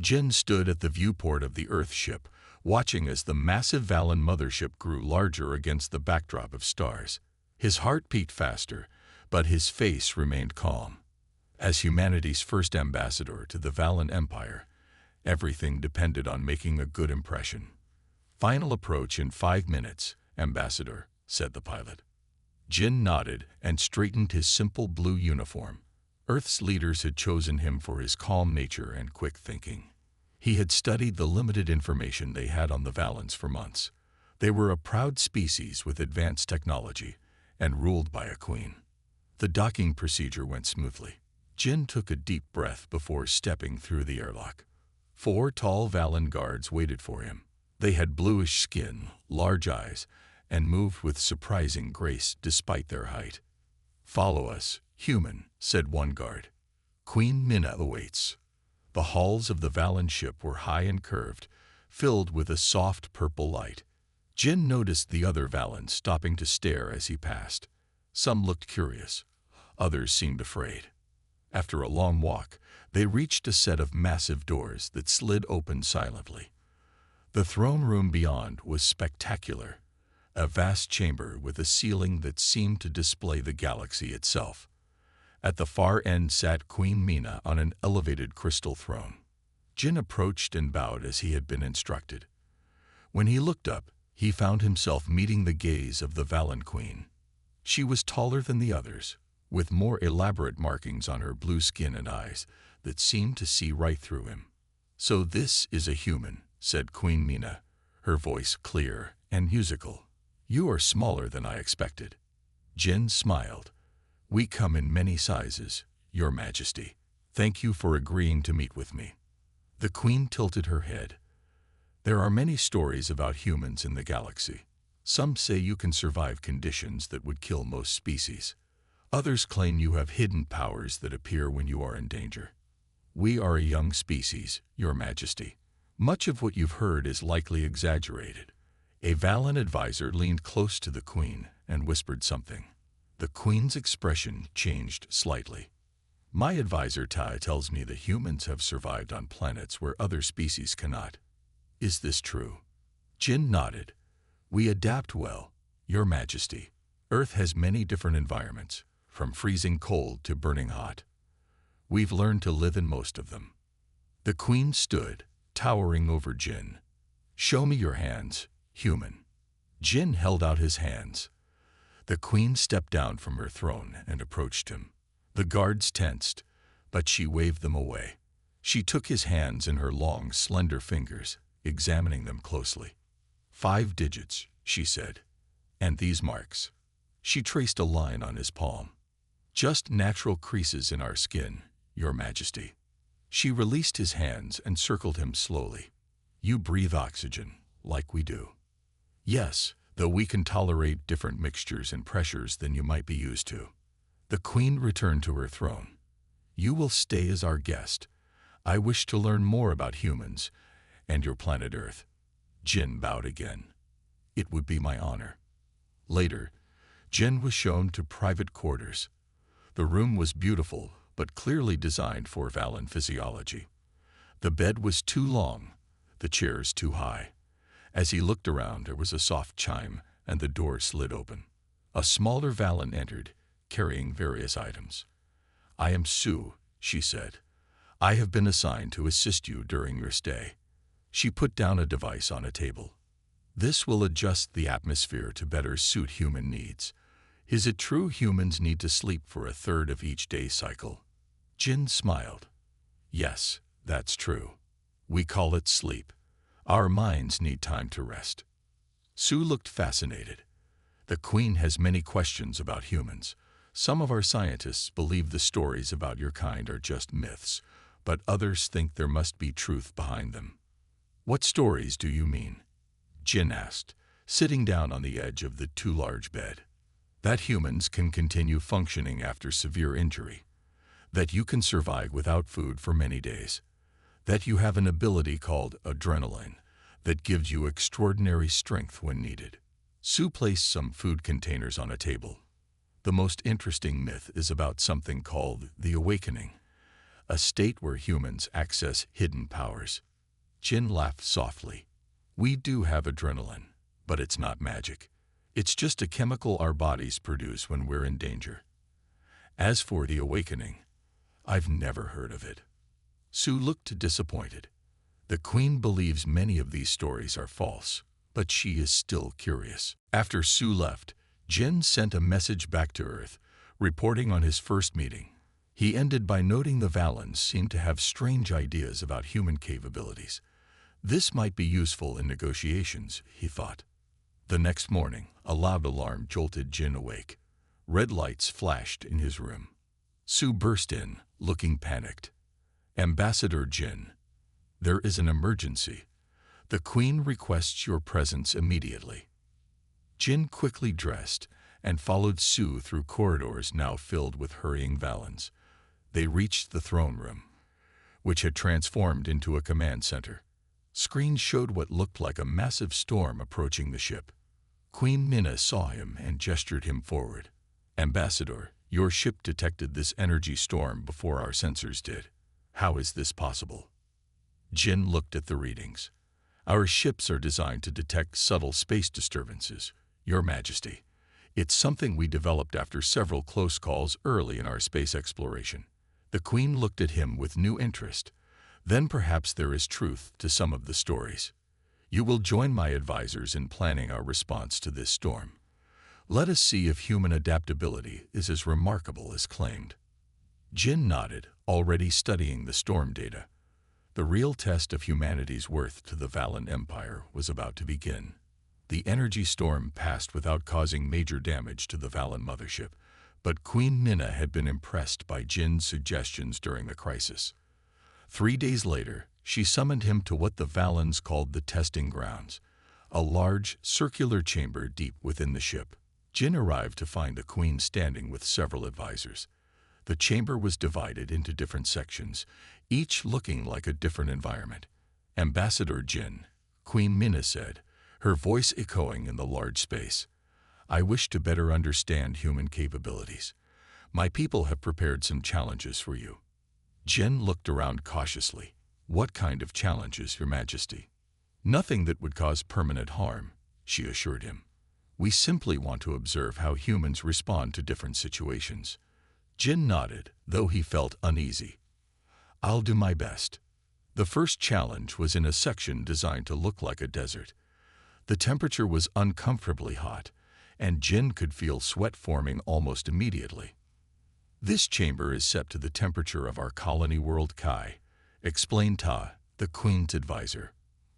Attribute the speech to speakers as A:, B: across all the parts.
A: Jin stood at the viewport of the Earth ship, watching as the massive Valen mothership grew larger against the backdrop of stars. His heart beat faster, but his face remained calm. As humanity's first ambassador to the Valen Empire, everything depended on making a good impression. "Final approach in 5 minutes, Ambassador," said the pilot. Jin nodded and straightened his simple blue uniform. Earth's leaders had chosen him for his calm nature and quick thinking. He had studied the limited information they had on the Valens for months. They were a proud species with advanced technology and ruled by a queen. The docking procedure went smoothly. Jin took a deep breath before stepping through the airlock. 4 tall Valen guards waited for him. They had bluish skin, large eyes, and moved with surprising grace despite their height. "Follow us, human," said one guard. "Queen Minna awaits." The halls of the Valen ship were high and curved, filled with a soft purple light. Jin noticed the other Valens stopping to stare as he passed. Some looked curious, others seemed afraid. After a long walk, they reached a set of massive doors that slid open silently. The throne room beyond was spectacular, a vast chamber with a ceiling that seemed to display the galaxy itself. At the far end sat Queen Mina on an elevated crystal throne. Jin approached and bowed as he had been instructed. When he looked up, he found himself meeting the gaze of the Valen Queen. She was taller than the others, with more elaborate markings on her blue skin and eyes that seemed to see right through him. "So this is a human," said Queen Mina, her voice clear and musical. "You are smaller than I expected." Jin smiled. "We come in many sizes, Your Majesty. Thank you for agreeing to meet with me." The Queen tilted her head. "There are many stories about humans in the galaxy. Some say you can survive conditions that would kill most species. Others claim you have hidden powers that appear when you are in danger. We are a young species, Your Majesty. Much of what you've heard is likely exaggerated." A Valen advisor leaned close to the Queen and whispered something. The Queen's expression changed slightly. "My advisor Tai tells me that humans have survived on planets where other species cannot. Is this true?" Jin nodded. "We adapt well, Your Majesty. Earth has many different environments, from freezing cold to burning hot. We've learned to live in most of them." The Queen stood, towering over Jin. "Show me your hands, human." Jin held out his hands. The Queen stepped down from her throne and approached him. The guards tensed, but she waved them away. She took his hands in her long, slender fingers, examining them closely. 5 digits, she said. "And these marks." She traced a line on his palm. "Just natural creases in our skin, Your Majesty." She released his hands and circled him slowly. "You breathe oxygen, like we do." "Yes, though we can tolerate different mixtures and pressures than you might be used to." The Queen returned to her throne. "You will stay as our guest. I wish to learn more about humans and your planet Earth." Jin bowed again. "It would be my honor." Later, Jin was shown to private quarters. The room was beautiful, but clearly designed for Valen physiology. The bed was too long, the chairs too high. As he looked around, there was a soft chime, and the door slid open. A smaller Valen entered, carrying various items. "I am Sue," she said. "I have been assigned to assist you during your stay." She put down a device on a table. "This will adjust the atmosphere to better suit human needs. Is it true humans need to sleep for a third of each day's cycle?" Jin smiled. "Yes, that's true. We call it sleep. Our minds need time to rest." Sue looked fascinated. "The Queen has many questions about humans. Some of our scientists believe the stories about your kind are just myths, but others think there must be truth behind them." "What stories do you mean?" Jin asked, sitting down on the edge of the too large bed. "That humans can continue functioning after severe injury. That you can survive without food for many days. That you have an ability called adrenaline that gives you extraordinary strength when needed." Sue placed some food containers on a table. "The most interesting myth is about something called the awakening, a state where humans access hidden powers. Jin laughed softly. We do have adrenaline, but it's not magic. It's just a chemical our bodies produce when we're in danger. As for the awakening, I've never heard of it. Sue looked disappointed. The Queen believes many of these stories are false, but she is still curious. After Sue left, Jin sent a message back to Earth, reporting on his first meeting. He ended by noting the Valens seemed to have strange ideas about human capabilities. This might be useful in negotiations, he thought. The next morning, a loud alarm jolted Jin awake. Red lights flashed in his room. Sue burst in, looking panicked. Ambassador Jin, there is an emergency. The Queen requests your presence immediately. Jin quickly dressed and followed Sue through corridors now filled with hurrying Valens. They reached the throne room, which had transformed into a command center. Screens showed what looked like a massive storm approaching the ship. Queen Minna saw him and gestured him forward. Ambassador, your ship detected this energy storm before our sensors did. How is this possible? Jin looked at the readings. Our ships are designed to detect subtle space disturbances, Your Majesty. It's something we developed after several close calls early in our space exploration. The Queen looked at him with new interest. Then perhaps there is truth to some of the stories. You will join my advisors in planning our response to this storm. Let us see if human adaptability is as remarkable as claimed. Jin nodded, already studying the storm data. The real test of humanity's worth to the Valen Empire was about to begin. The energy storm passed without causing major damage to the Valen mothership, but Queen Minna had been impressed by Jin's suggestions during the crisis. 3 days later, she summoned him to what the Valens called the testing grounds, a large, circular chamber deep within the ship. Jin arrived to find the Queen standing with several advisors. The chamber was divided into different sections, each looking like a different environment. Ambassador Jin, Queen Minna said, her voice echoing in the large space. I wish to better understand human capabilities. My people have prepared some challenges for you. Jin looked around cautiously. What kind of challenges, Your Majesty? Nothing that would cause permanent harm, she assured him. We simply want to observe how humans respond to different situations. Jin nodded, though he felt uneasy. I'll do my best. The first challenge was in a section designed to look like a desert. The temperature was uncomfortably hot, and Jin could feel sweat forming almost immediately. This chamber is set to the temperature of our colony world Kai, explained Ta, the Queen's advisor.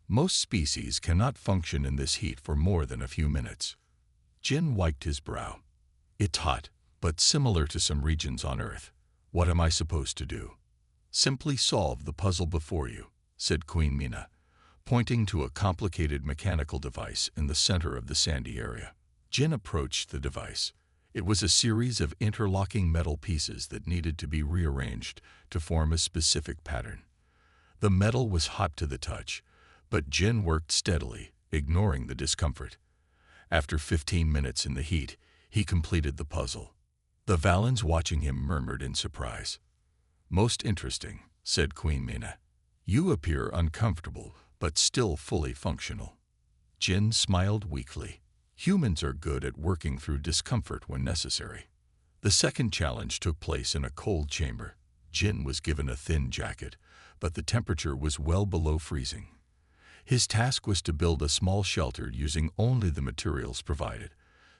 A: Most species cannot function in this heat for more than a few minutes. Jin wiped his brow. It's hot, but similar to some regions on Earth. What am I supposed to do? Simply solve the puzzle before you, said Queen Minna, pointing to a complicated mechanical device in the center of the sandy area. Jin approached the device. It was a series of interlocking metal pieces that needed to be rearranged to form a specific pattern. The metal was hot to the touch, but Jin worked steadily, ignoring the discomfort. After 15 minutes in the heat, he completed the puzzle. The Valens watching him murmured in surprise. Most interesting, said Queen Minna. You appear uncomfortable, but still fully functional. Jin smiled weakly. Humans are good at working through discomfort when necessary. The second challenge took place in a cold chamber. Jin was given a thin jacket, but the temperature was well below freezing. His task was to build a small shelter using only the materials provided,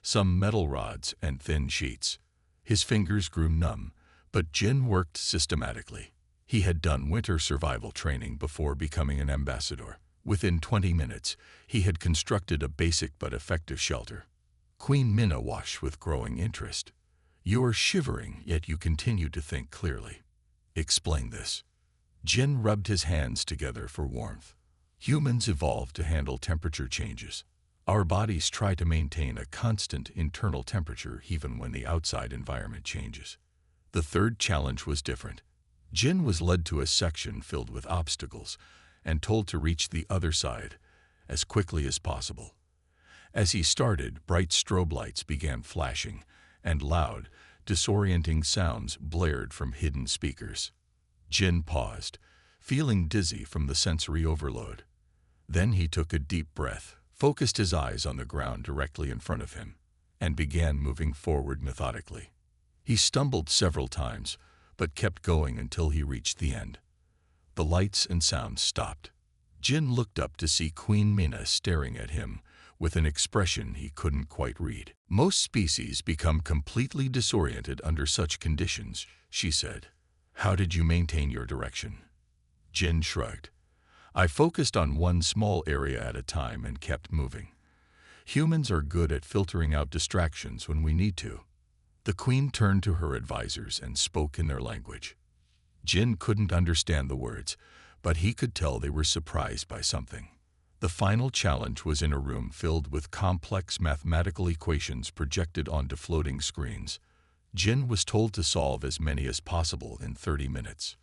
A: some metal rods and thin sheets. His fingers grew numb, but Jin worked systematically. He had done winter survival training before becoming an ambassador. Within 20 minutes, he had constructed a basic but effective shelter. Queen Minna watched with growing interest. You are shivering, yet you continue to think clearly. Explain this. Jin rubbed his hands together for warmth. Humans evolved to handle temperature changes. Our bodies try to maintain a constant internal temperature even when the outside environment changes. The third challenge was different. Jin was led to a section filled with obstacles and told to reach the other side as quickly as possible. As he started, bright strobe lights began flashing, and loud, disorienting sounds blared from hidden speakers. Jin paused, feeling dizzy from the sensory overload. Then he took a deep breath, focused his eyes on the ground directly in front of him, and began moving forward methodically. He stumbled several times, but kept going until he reached the end. The lights and sounds stopped. Jin looked up to see Queen Mina staring at him with an expression he couldn't quite read. "Most species become completely disoriented under such conditions," she said. "How did you maintain your direction?" Jin shrugged. "I focused on one small area at a time and kept moving. Humans are good at filtering out distractions when we need to." The Queen turned to her advisors and spoke in their language. Jin couldn't understand the words, but he could tell they were surprised by something. The final challenge was in a room filled with complex mathematical equations projected onto floating screens. Jin was told to solve as many as possible in 30 minutes.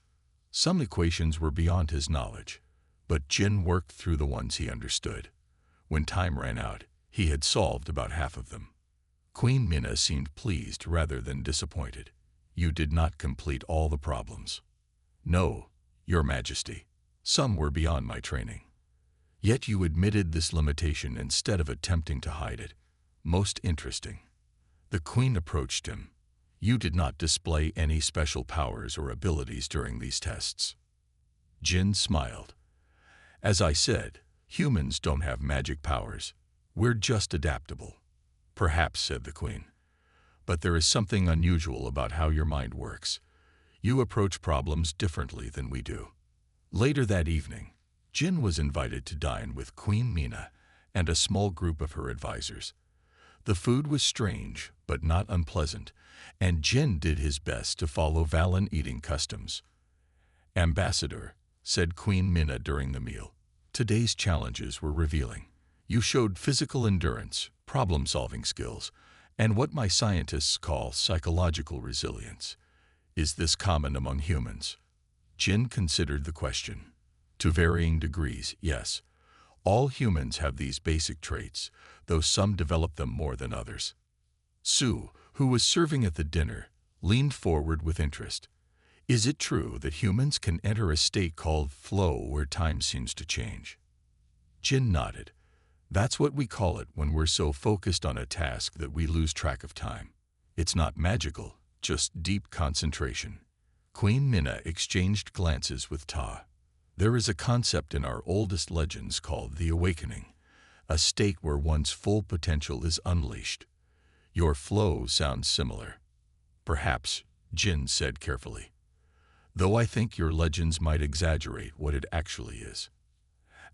A: Some equations were beyond his knowledge, but Jin worked through the ones he understood. When time ran out, he had solved about half of them. Queen Mina seemed pleased rather than disappointed. "You did not complete all the problems." "No, Your Majesty. Some were beyond my training." "Yet you admitted this limitation instead of attempting to hide it. Most interesting." The Queen approached him. "You did not display any special powers or abilities during these tests." Jin smiled. "As I said, humans don't have magic powers. We're just adaptable." "Perhaps," said the Queen. "But there is something unusual about how your mind works. You approach problems differently than we do." Later that evening, Jin was invited to dine with Queen Mina and a small group of her advisors. The food was strange, but not unpleasant, and Jin did his best to follow Valen eating customs. "Ambassador," said Queen Mina during the meal, "today's challenges were revealing. You showed physical endurance, problem-solving skills, and what my scientists call psychological resilience. Is this common among humans?" Jin considered the question. "To varying degrees, yes. All humans have these basic traits, though some develop them more than others." Su, who was serving at the dinner, leaned forward with interest. "Is it true that humans can enter a state called flow where time seems to change?" Jin nodded. "That's what we call it when we're so focused on a task that we lose track of time. It's not magical, just deep concentration." Queen Mina exchanged glances with Ta. "There is a concept in our oldest legends called the awakening, a state where one's full potential is unleashed. Your flow sounds similar." "Perhaps," Jin said carefully. "Though I think your legends might exaggerate what it actually is."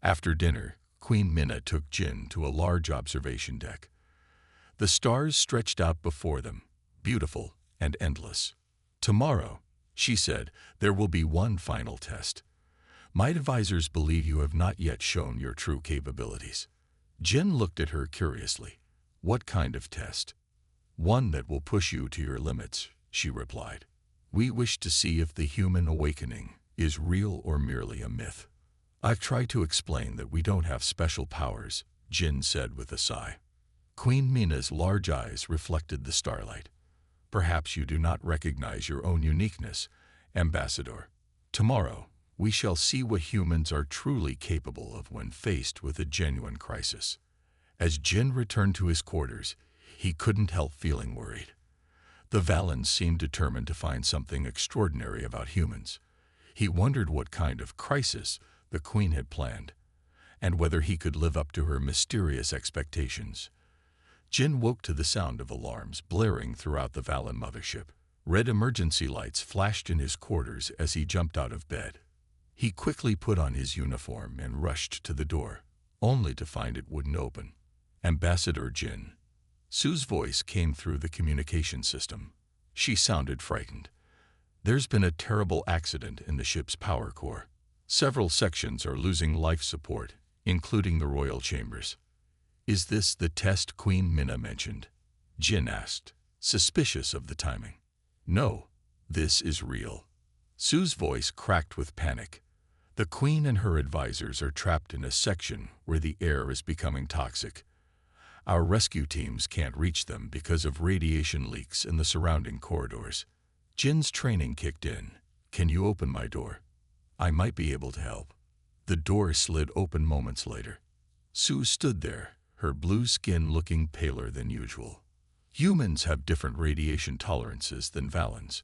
A: After dinner, Queen Mina took Jin to a large observation deck. The stars stretched out before them, beautiful and endless. "Tomorrow," she said, "there will be one final test. My advisors believe you have not yet shown your true capabilities." Jin looked at her curiously. "What kind of test?" "One that will push you to your limits," she replied. "We wish to see if the human awakening is real or merely a myth." "I've tried to explain that we don't have special powers," Jin said with a sigh. Queen Mina's large eyes reflected the starlight. "Perhaps you do not recognize your own uniqueness, Ambassador. Tomorrow, we shall see what humans are truly capable of when faced with a genuine crisis." As Jin returned to his quarters, he couldn't help feeling worried. The Valens seemed determined to find something extraordinary about humans. He wondered what kind of crisis the Queen had planned, and whether he could live up to her mysterious expectations. Jin woke to the sound of alarms blaring throughout the Valen mothership. Red emergency lights flashed in his quarters as he jumped out of bed. He quickly put on his uniform and rushed to the door, only to find it wouldn't open. "Ambassador Jin." Su's voice came through the communication system. She sounded frightened. "There's been a terrible accident in the ship's power core. Several sections are losing life support, including the royal chambers." "Is this the test Queen Mina mentioned?" Jin asked, suspicious of the timing. "No, this is real." Su's voice cracked with panic. "The Queen and her advisors are trapped in a section where the air is becoming toxic. Our rescue teams can't reach them because of radiation leaks in the surrounding corridors." Jin's training kicked in. Can you open my door? I might be able to help. The door slid open moments later. Sue stood there, her blue skin looking paler than usual. Humans have different radiation tolerances than Valens.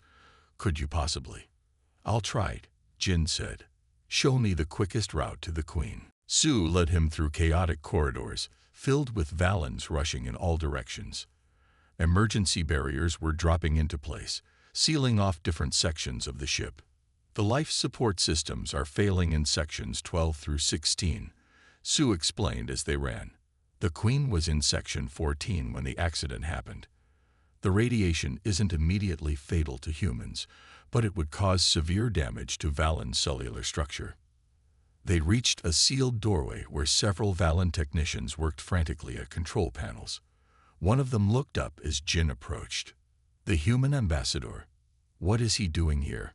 A: Could you possibly? I'll try it, Jin said. Show me the quickest route to the Queen. Sue led him through chaotic corridors, filled with Valens rushing in all directions. Emergency barriers were dropping into place, sealing off different sections of the ship. The life support systems are failing in sections 12 through 16, Sue explained as they ran. The Queen was in section 14 when the accident happened. The radiation isn't immediately fatal to humans, but it would cause severe damage to Valen's cellular structure. They reached a sealed doorway where several Valen technicians worked frantically at control panels. One of them looked up as Jin approached. The human ambassador. What is he doing here?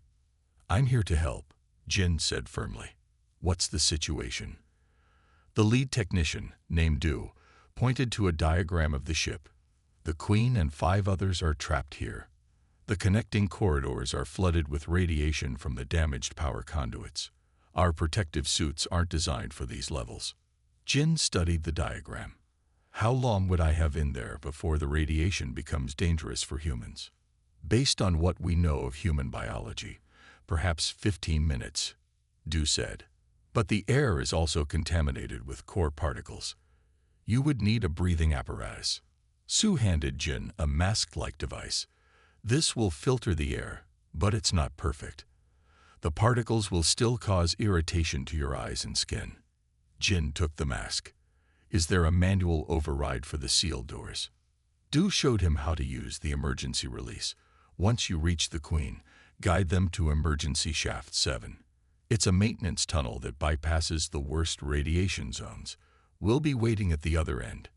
A: I'm here to help, Jin said firmly. What's the situation? The lead technician, named Du, pointed to a diagram of the ship. The Queen and 5 others are trapped here. The connecting corridors are flooded with radiation from the damaged power conduits. Our protective suits aren't designed for these levels. Jin studied the diagram. How long would I have in there before the radiation becomes dangerous for humans? Based on what we know of human biology, perhaps 15 minutes, Du said. But the air is also contaminated with core particles. You would need a breathing apparatus. Sue handed Jin a mask-like device. This will filter the air, but it's not perfect. The particles will still cause irritation to your eyes and skin. Jin took the mask. Is there a manual override for the sealed doors? Du showed him how to use the emergency release. Once you reach the Queen, guide them to emergency shaft 7. It's a maintenance tunnel that bypasses the worst radiation zones. We'll be waiting at the other end.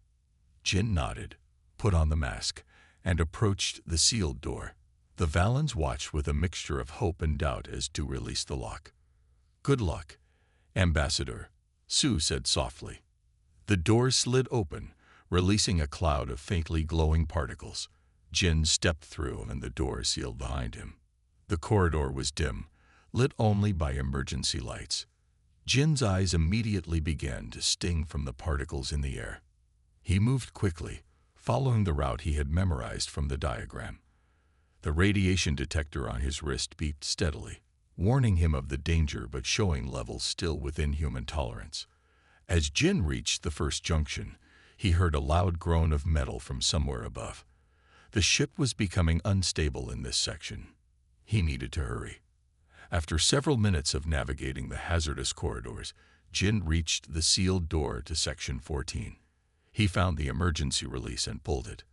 A: Jin nodded, put on the mask, and approached the sealed door. The Valens watched with a mixture of hope and doubt as Du released the lock. Good luck, Ambassador, Sue said softly. The door slid open, releasing a cloud of faintly glowing particles. Jin stepped through and the door sealed behind him. The corridor was dim, lit only by emergency lights. Jin's eyes immediately began to sting from the particles in the air. He moved quickly, following the route he had memorized from the diagram. The radiation detector on his wrist beeped steadily, warning him of the danger but showing levels still within human tolerance. As Jin reached the first junction, he heard a loud groan of metal from somewhere above. The ship was becoming unstable in this section. He needed to hurry. After several minutes of navigating the hazardous corridors, Jin reached the sealed door to section 14. He found the emergency release and pulled it.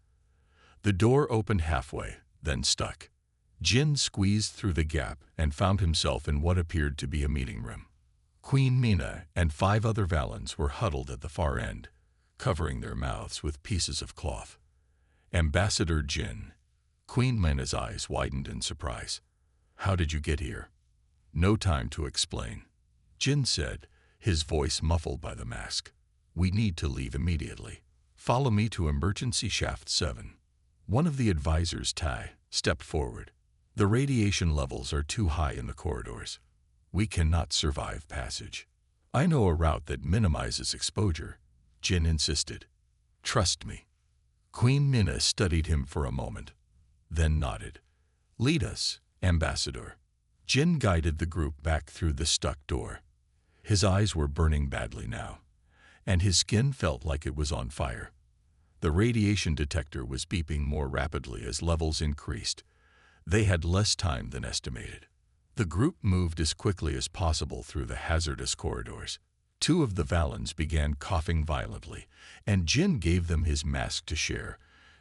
A: The door opened halfway, then stuck. Jin squeezed through the gap and found himself in what appeared to be a meeting room. Queen Mina and 5 other Valens were huddled at the far end, covering their mouths with pieces of cloth. Ambassador Jin. Queen Mina's eyes widened in surprise. How did you get here? No time to explain, Jin said, his voice muffled by the mask. We need to leave immediately. Follow me to emergency shaft 7. One of the advisors, Tai, stepped forward. The radiation levels are too high in the corridors. We cannot survive passage. I know a route that minimizes exposure, Jin insisted. Trust me. Queen Mina studied him for a moment, then nodded. Lead us, Ambassador. Jin guided the group back through the stuck door. His eyes were burning badly now, and his skin felt like it was on fire. The radiation detector was beeping more rapidly as levels increased. They had less time than estimated. The group moved as quickly as possible through the hazardous corridors. 2 of the Valens began coughing violently, and Jin gave them his mask to share,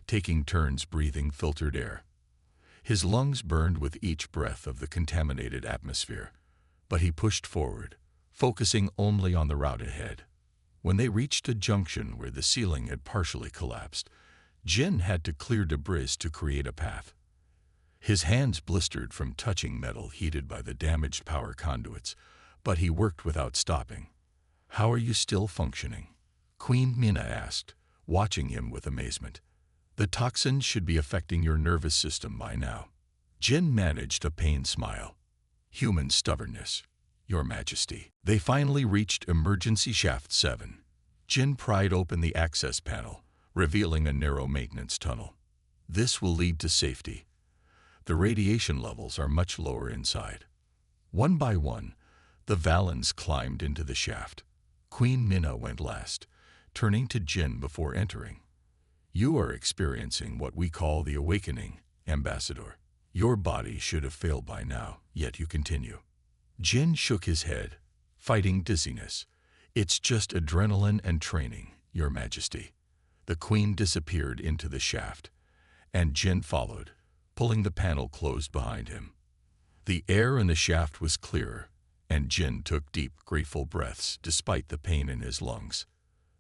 A: taking turns breathing filtered air. His lungs burned with each breath of the contaminated atmosphere, but he pushed forward, focusing only on the route ahead. When they reached a junction where the ceiling had partially collapsed, Jin had to clear debris to create a path. His hands blistered from touching metal heated by the damaged power conduits, but he worked without stopping. How are you still functioning? Queen Mina asked, watching him with amazement. The toxins should be affecting your nervous system by now. Jin managed a pained smile. Human stubbornness, Your Majesty. They finally reached emergency shaft 7. Jin pried open the access panel, revealing a narrow maintenance tunnel. This will lead to safety. The radiation levels are much lower inside. One by one, the Valens climbed into the shaft. Queen Minna went last, turning to Jin before entering. You are experiencing what we call the awakening, Ambassador. Your body should have failed by now, yet you continue. Jin shook his head, fighting dizziness. It's just adrenaline and training, Your Majesty. The Queen disappeared into the shaft, and Jin followed, pulling the panel closed behind him. The air in the shaft was clearer, and Jin took deep, grateful breaths despite the pain in his lungs.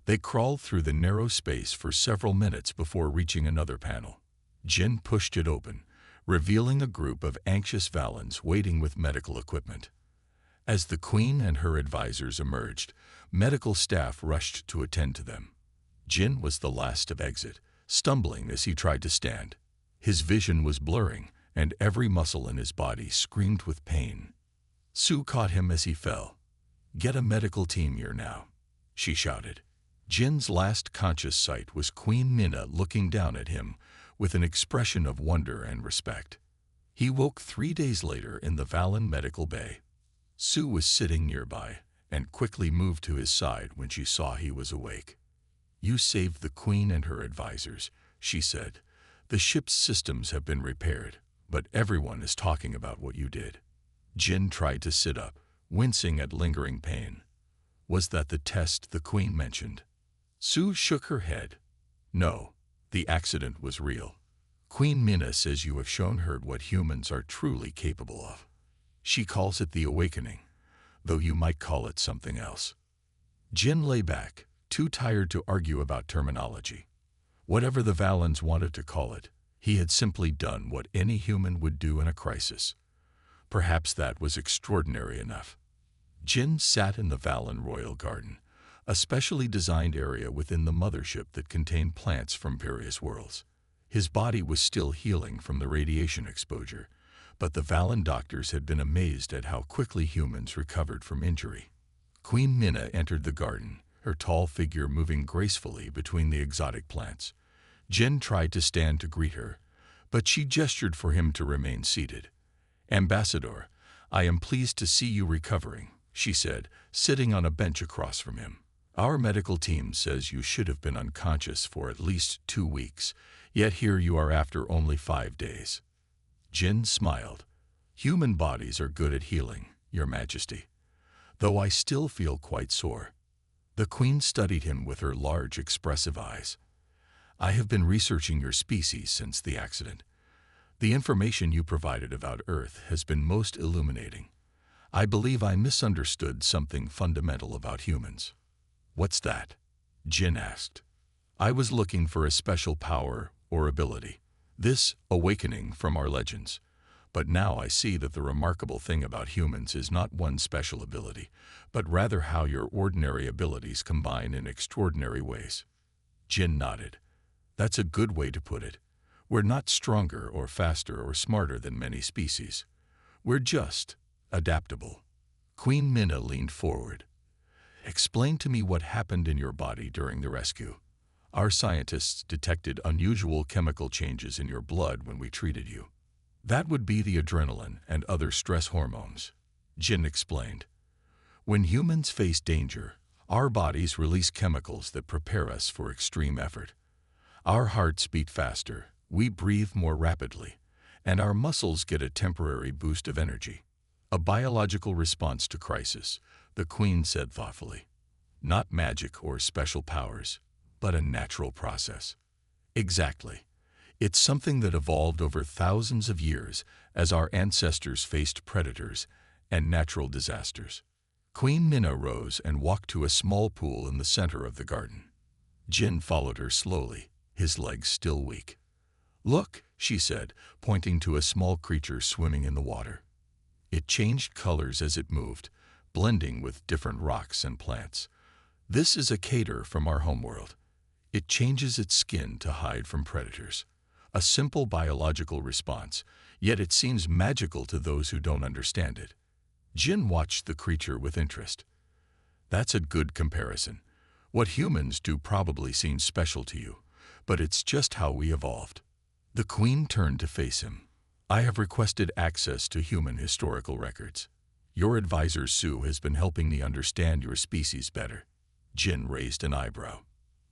A: They crawled through the narrow space for several minutes before reaching another panel. Jin pushed it open, revealing a group of anxious Valens waiting with medical equipment. As the Queen and her advisors emerged, medical staff rushed to attend to them. Jin was the last to exit, stumbling as he tried to stand. His vision was blurring, and every muscle in his body screamed with pain. Sue caught him as he fell. "Get a medical team here now," she shouted. Jin's last conscious sight was Queen Minna looking down at him with an expression of wonder and respect. He woke 3 days later in the Valen medical bay. Sue was sitting nearby and quickly moved to his side when she saw he was awake. "You saved the Queen and her advisors," she said. "The ship's systems have been repaired, but everyone is talking about what you did." Jin tried to sit up, wincing at lingering pain. "Was that the test the Queen mentioned?" Sue shook her head. "No, the accident was real. Queen Minna says you have shown her what humans are truly capable of. She calls it the awakening, though you might call it something else." Jin lay back, too tired to argue about terminology. Whatever the Valens wanted to call it, he had simply done what any human would do in a crisis. Perhaps that was extraordinary enough. Jin sat in the Valen Royal Garden, a specially designed area within the mothership that contained plants from various worlds. His body was still healing from the radiation exposure, but the Valen doctors had been amazed at how quickly humans recovered from injury. Queen Minna entered the garden, her tall figure moving gracefully between the exotic plants. Jin tried to stand to greet her, but she gestured for him to remain seated. "Ambassador, I am pleased to see you recovering," she said, sitting on a bench across from him. "Our medical team says you should have been unconscious for at least 2 weeks, yet here you are after only 5 days. Jin smiled. "Human bodies are good at healing, Your Majesty, though I still feel quite sore." The Queen studied him with her large, expressive eyes. "I have been researching your species since the accident. The information you provided about Earth has been most illuminating. I believe I misunderstood something fundamental about humans." "What's that?" Jin asked. "I was looking for a special power or ability. This awakening from our legends. But now I see that the remarkable thing about humans is not one special ability, but rather how your ordinary abilities combine in extraordinary ways." Jin nodded. "That's a good way to put it. We're not stronger or faster or smarter than many species. We're just adaptable." Queen Minna leaned forward. "Explain to me what happened in your body during the rescue. Our scientists detected unusual chemical changes in your blood when we treated you." "That would be the adrenaline and other stress hormones," Jin explained. "When humans face danger, our bodies release chemicals that prepare us for extreme effort. Our hearts beat faster, we breathe more rapidly, and our muscles get a temporary boost of energy. A biological response to crisis," the Queen said thoughtfully. "Not magic or special powers, but a natural process." "Exactly. It's something that evolved over thousands of years as our ancestors faced predators and natural disasters." Queen Minna rose and walked to a small pool in the center of the garden. Jin followed her slowly, his legs still weak. "Look," she said, pointing to a small creature swimming in the water. It changed colors as it moved, blending with different rocks and plants. "This is a cater from our homeworld. It changes its skin to hide from predators. A simple biological response, yet it seems magical to those who don't understand it. Jin watched the creature with interest. That's a good comparison. What humans do probably seems special to you, but it's just how we evolved. The queen turned to face him. I have requested access to human historical records. Your advisor Sue has been helping me understand your species better. Jin raised an eyebrow.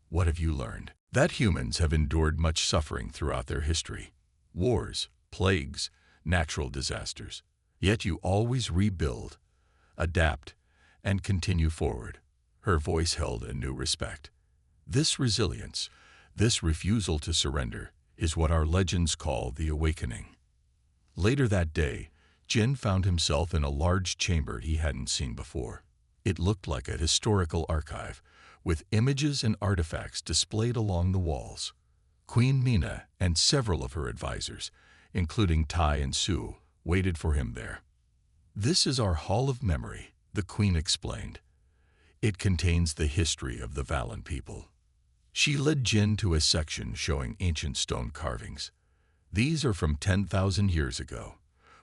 A: What have you learned? That humans have endured much suffering throughout their history. Wars, plagues, natural disasters. Yet you always rebuild, adapt, and continue forward. Her voice held a new respect. This resilience, this refusal to surrender, is what our legends call the awakening. Later that day, Jin found himself in a large chamber he hadn't seen before. It looked like a historical archive, with images and artifacts displayed along the walls. Queen Mina and several of her advisors, including Tai and Sue, waited for him there. This is our Hall of Memory, the queen explained. It contains the history of the Valen people. She led Jin to a section showing ancient stone carvings. These are from 10,000 years ago,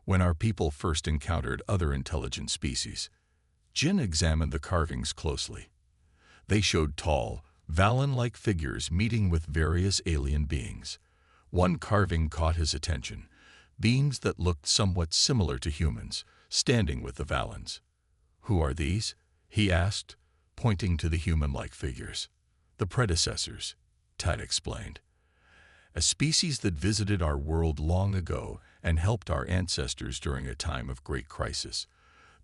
A: when our people first encountered other intelligent species. Jin examined the carvings closely. They showed tall, Valen-like figures meeting with various alien beings. One carving caught his attention, beings that looked somewhat similar to humans, standing with the Valens. Who are these? He asked, pointing to the human-like figures. The predecessors, Ted explained. A species that visited our world long ago and helped our ancestors during a time of great crisis.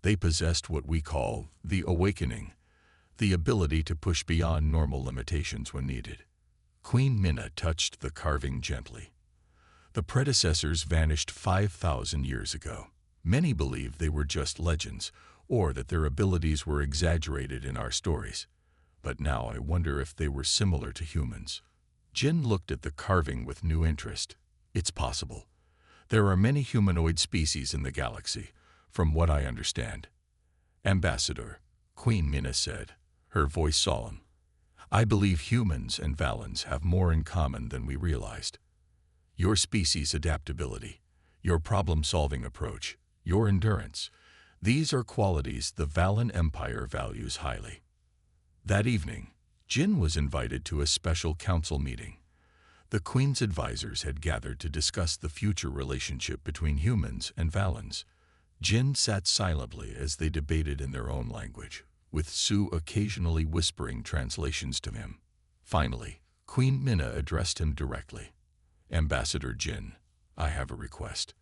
A: They possessed what we call the awakening, the ability to push beyond normal limitations when needed. Queen Mina touched the carving gently. The predecessors vanished 5,000 years ago. Many believe they were just legends, or that their abilities were exaggerated in our stories. But now I wonder if they were similar to humans. Jin looked at the carving with new interest. It's possible. There are many humanoid species in the galaxy, from what I understand. Ambassador, Queen Mina said, her voice solemn. I believe humans and Valens have more in common than we realized. Your species' adaptability, your problem-solving approach, your endurance, these are qualities the Valen Empire values highly. That evening, Jin was invited to a special council meeting. The Queen's advisors had gathered to discuss the future relationship between humans and Valens. Jin sat silently as they debated in their own language, with Sue occasionally whispering translations to him. Finally, Queen Mina addressed him directly. Ambassador Jin, I have a request.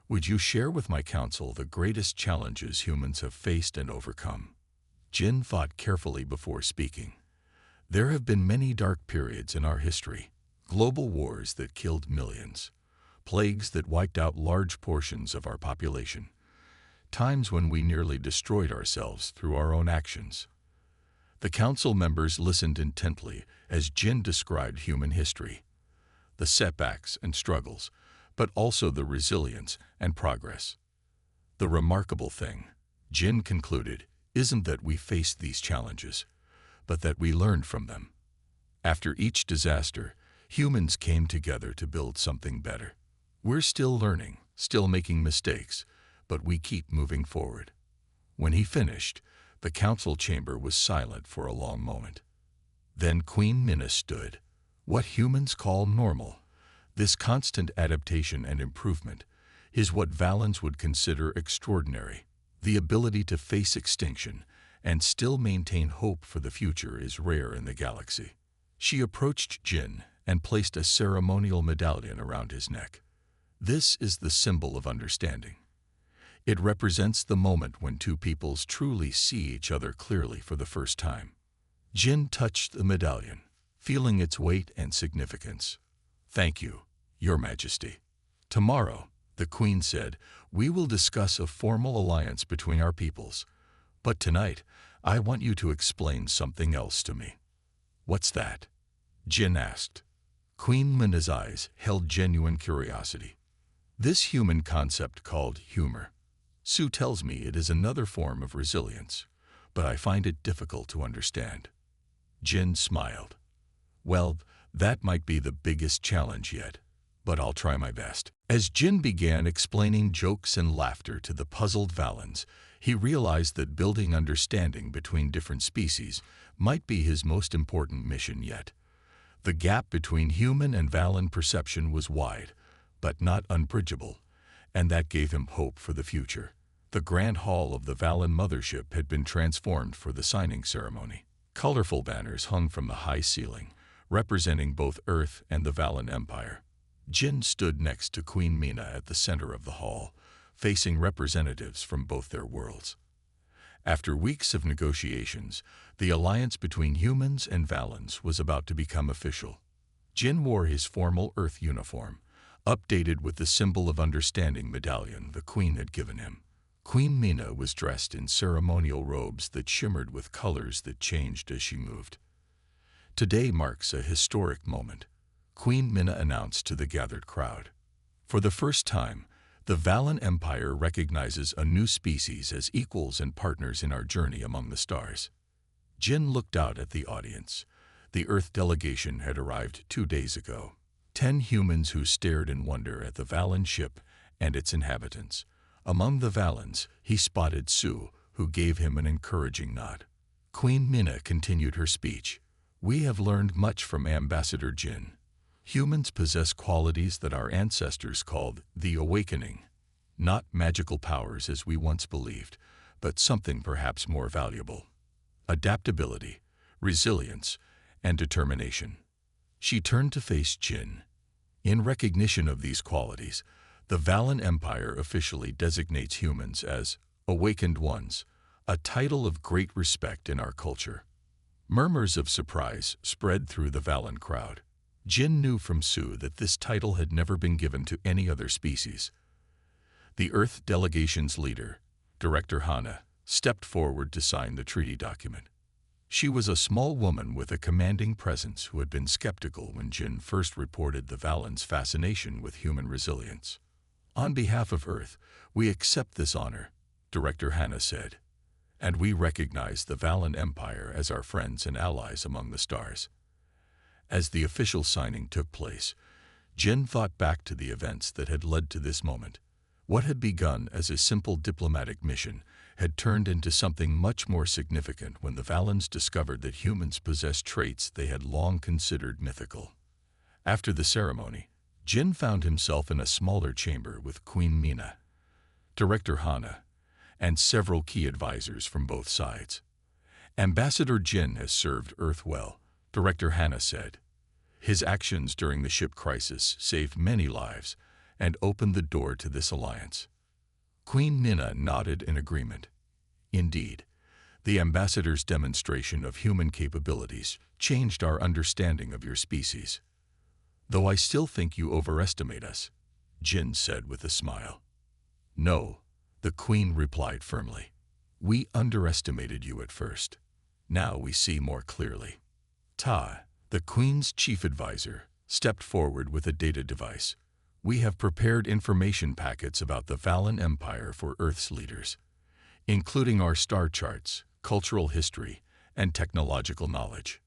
A: Would you share with my council the greatest challenges humans have faced and overcome? Jin thought carefully before speaking. There have been many dark periods in our history. Global wars that killed millions. Plagues that wiped out large portions of our population. Times when we nearly destroyed ourselves through our own actions. The council members listened intently as Jin described human history. The setbacks and struggles, but also the resilience and progress. The remarkable thing, Jin concluded, isn't that we faced these challenges, but that we learned from them. After each disaster, humans came together to build something better. We're still learning, still making mistakes, but we keep moving forward. When he finished, the council chamber was silent for a long moment. Then Queen Mina stood. What humans call normal, this constant adaptation and improvement, is what Valens would consider extraordinary. The ability to face extinction and still maintain hope for the future is rare in the galaxy. She approached Jin and placed a ceremonial medallion around his neck. This is the symbol of understanding. It represents the moment when two peoples truly see each other clearly for the first time. Jin touched the medallion, feeling its weight and significance. Thank you, Your Majesty. Tomorrow, the Queen said, we will discuss a formal alliance between our peoples. But tonight, I want you to explain something else to me. What's that? Jin asked. Queen Mina's eyes held genuine curiosity. This human concept called humor. Sue tells me it is another form of resilience, but I find it difficult to understand. Jin smiled. Well, that might be the biggest challenge yet. but I'll try my best." As Jin began explaining jokes and laughter to the puzzled Valens, he realized that building understanding between different species might be his most important mission yet. The gap between human and Valen perception was wide, but not unbridgeable, and that gave him hope for the future. The grand hall of the Valen mothership had been transformed for the signing ceremony. Colorful banners hung from the high ceiling, representing both Earth and the Valen Empire. Jin stood next to Queen Mina at the center of the hall, facing representatives from both their worlds. After weeks of negotiations, the alliance between humans and Valens was about to become official. Jin wore his formal Earth uniform, updated with the symbol of understanding medallion the Queen had given him. Queen Mina was dressed in ceremonial robes that shimmered with colors that changed as she moved. "Today marks a historic moment," Queen Mina announced to the gathered crowd. "For the first time, the Valen Empire recognizes a new species as equals and partners in our journey among the stars." Jin looked out at the audience. The Earth delegation had arrived 2 days ago. 10 humans who stared in wonder at the Valen ship and its inhabitants. Among the Valens, he spotted Su, who gave him an encouraging nod. Queen Mina continued her speech. "We have learned much from Ambassador Jin. Humans possess qualities that our ancestors called the awakening. Not magical powers as we once believed, but something perhaps more valuable. Adaptability, resilience, and determination." She turned to face Jin. "In recognition of these qualities, the Valen Empire officially designates humans as awakened ones, a title of great respect in our culture." Murmurs of surprise spread through the Valen crowd. Jin knew from Su that this title had never been given to any other species. The Earth delegation's leader, Director Hana, stepped forward to sign the treaty document. She was a small woman with a commanding presence who had been skeptical when Jin first reported the Valen's fascination with human resilience. "On behalf of Earth, we accept this honor," Director Hana said, "and we recognize the Valen Empire as our friends and allies among the stars." As the official signing took place, Jin thought back to the events that had led to this moment. What had begun as a simple diplomatic mission had turned into something much more significant when the Valens discovered that humans possessed traits they had long considered mythical. After the ceremony, Jin found himself in a smaller chamber with Queen Mina, Director Hana, and several key advisors from both sides. "Ambassador Jin has served Earth well," Director Hana said. "His actions during the ship crisis saved many lives and opened the door to this alliance." Queen Mina nodded in agreement. "Indeed, the ambassador's demonstration of human capabilities changed our understanding of your species. Though I still think you overestimate us," Jin said with a smile. "No," the Queen replied firmly. "We underestimated you at first. Now we see more clearly." Ta, the Queen's chief advisor, stepped forward with a data device. "We have prepared information packets about the Valen Empire for Earth's leaders, including our star charts, cultural history, and technological knowledge."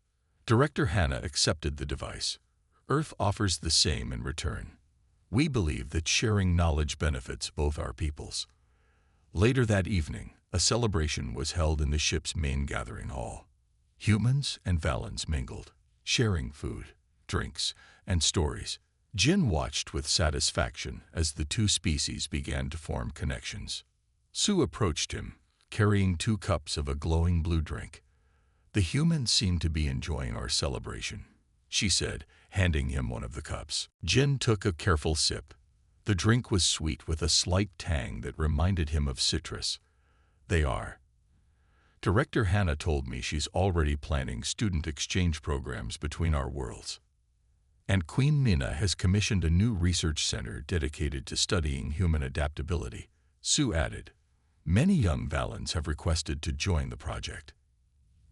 A: Director Hana accepted the device. "Earth offers the same in return. We believe that sharing knowledge benefits both our peoples." Later that evening, a celebration was held in the ship's main gathering hall. Humans and Valens mingled, sharing food, drinks, and stories. Jin watched with satisfaction as the two species began to form connections. Su approached him, carrying 2 cups of a glowing blue drink. "The humans seem to be enjoying our celebration," she said, handing him one of the cups. Jin took a careful sip. The drink was sweet with a slight tang that reminded him of citrus. "They are. Director Hana told me she's already planning student exchange programs between our worlds. And Queen Mina has commissioned a new research center dedicated to studying human adaptability," Su added. "Many young Valens have requested to join the project."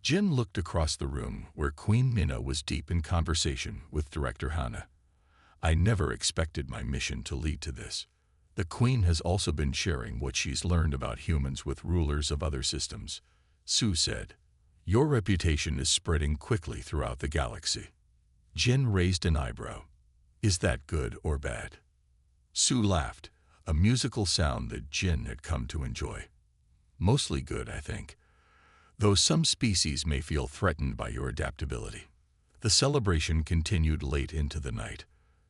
A: Jin looked across the room where Queen Mina was deep in conversation with Director Hana. "I never expected my mission to lead to this. The Queen has also been sharing what she's learned about humans with rulers of other systems," Su said. "Your reputation is spreading quickly throughout the galaxy." Jin raised an eyebrow. Is that good or bad? Sue laughed, a musical sound that Jin had come to enjoy. Mostly good, I think, though some species may feel threatened by your adaptability. The celebration continued late into the night.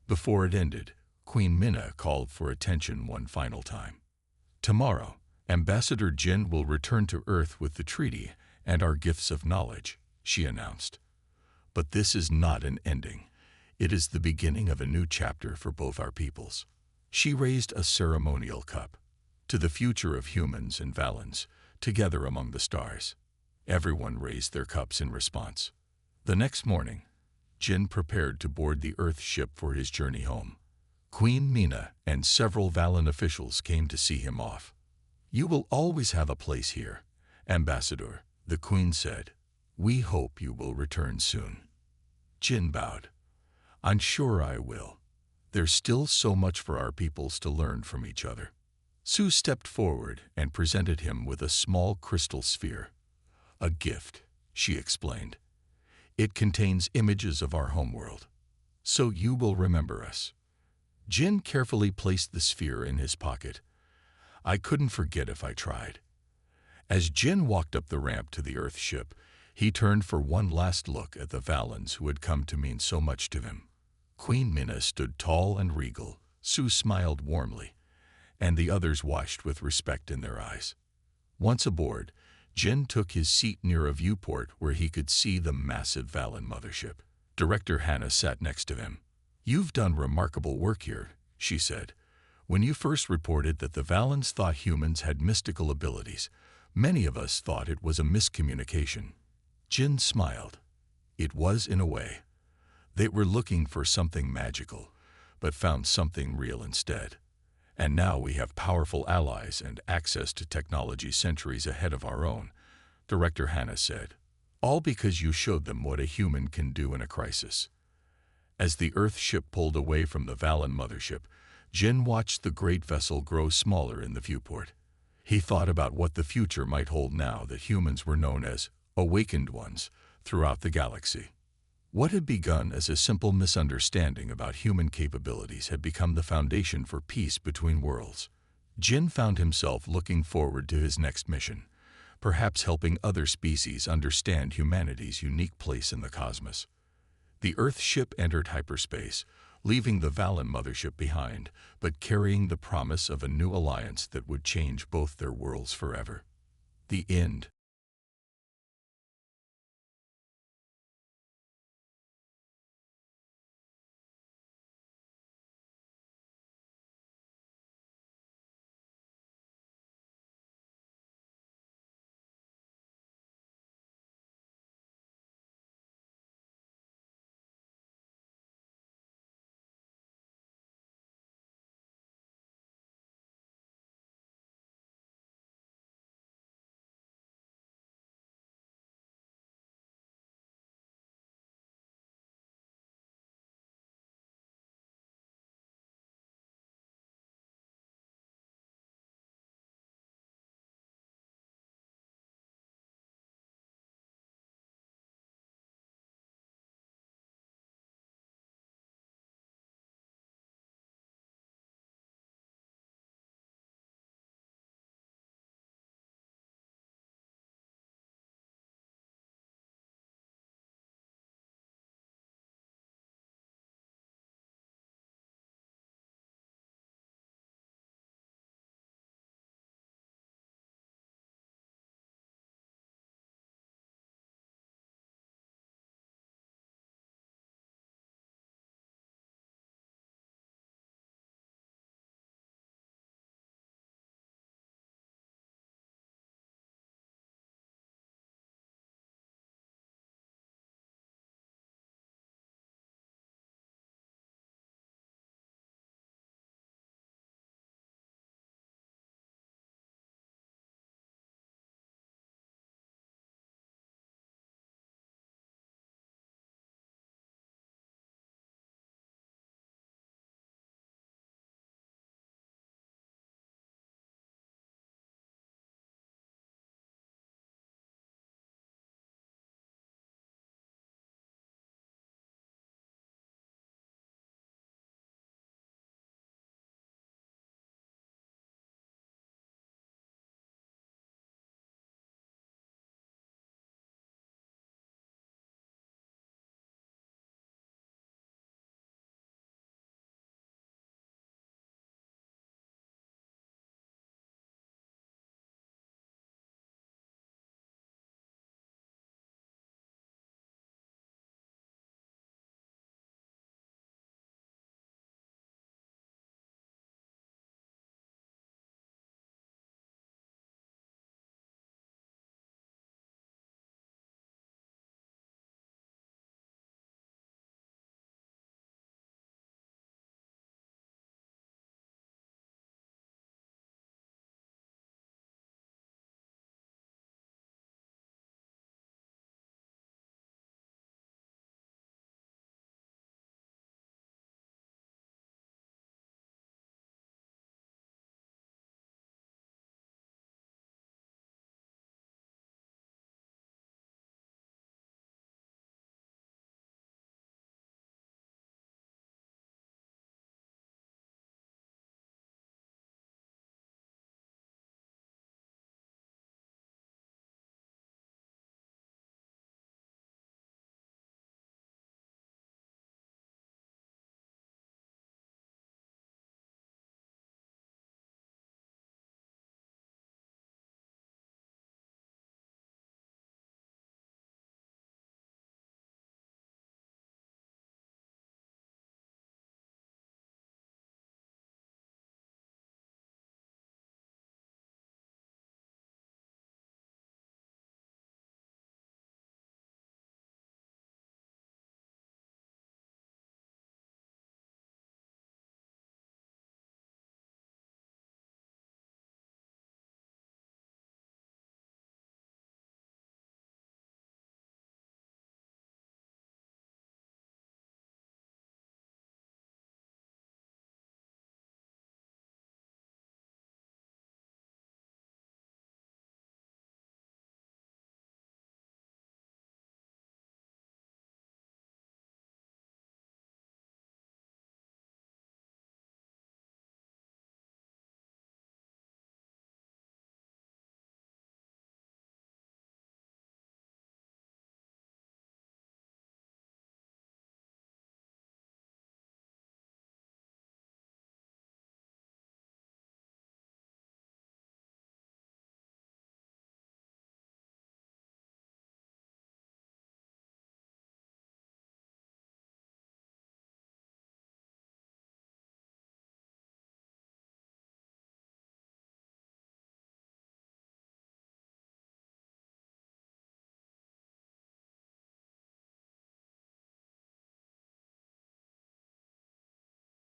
A: Before it ended, Queen Minna called for attention one final time. Tomorrow, Ambassador Jin will return to Earth with the treaty and our gifts of knowledge, she announced. But this is not an ending. It is the beginning of a new chapter for both our peoples. She raised a ceremonial cup to the future of humans and Valens, together among the stars. Everyone raised their cups in response. The next morning, Jin prepared to board the Earth ship for his journey home. Queen Mina and several Valen officials came to see him off. "You will always have a place here, Ambassador," the Queen said. "We hope you will return soon." Jin bowed. "I'm sure I will. There's still so much for our peoples to learn from each other." Sue stepped forward and presented him with a small crystal sphere. "A gift," she explained. "It contains images of our homeworld, so you will remember us." Jin carefully placed the sphere in his pocket. "I couldn't forget if I tried." As Jin walked up the ramp to the Earth ship, he turned for one last look at the Valens who had come to mean so much to him. Queen Minna stood tall and regal. Sue smiled warmly, and the others watched with respect in their eyes. Once aboard, Jin took his seat near a viewport where he could see the massive Valen mothership. Director Hannah sat next to him. "You've done remarkable work here," she said. "When you first reported that the Valens thought humans had mystical abilities, many of us thought it was a miscommunication." Jin smiled. "It was in a way. They were looking for something magical, but found something real instead. And now we have powerful allies and access to technology centuries ahead of our own," Director Hannah said. "All because you showed them what a human can do in a crisis." As the Earth ship pulled away from the Valen mothership, Jin watched the great vessel grow smaller in the viewport. He thought about what the future might hold now that humans were known as awakened ones throughout the galaxy. What had begun as a simple misunderstanding about human capabilities had become the foundation for peace between worlds. Jin found himself looking forward to his next mission, perhaps helping other species understand humanity's unique place in the cosmos. The Earth ship entered hyperspace, leaving the Valen mothership behind, but carrying the promise of a new alliance that would change both their worlds forever. The end.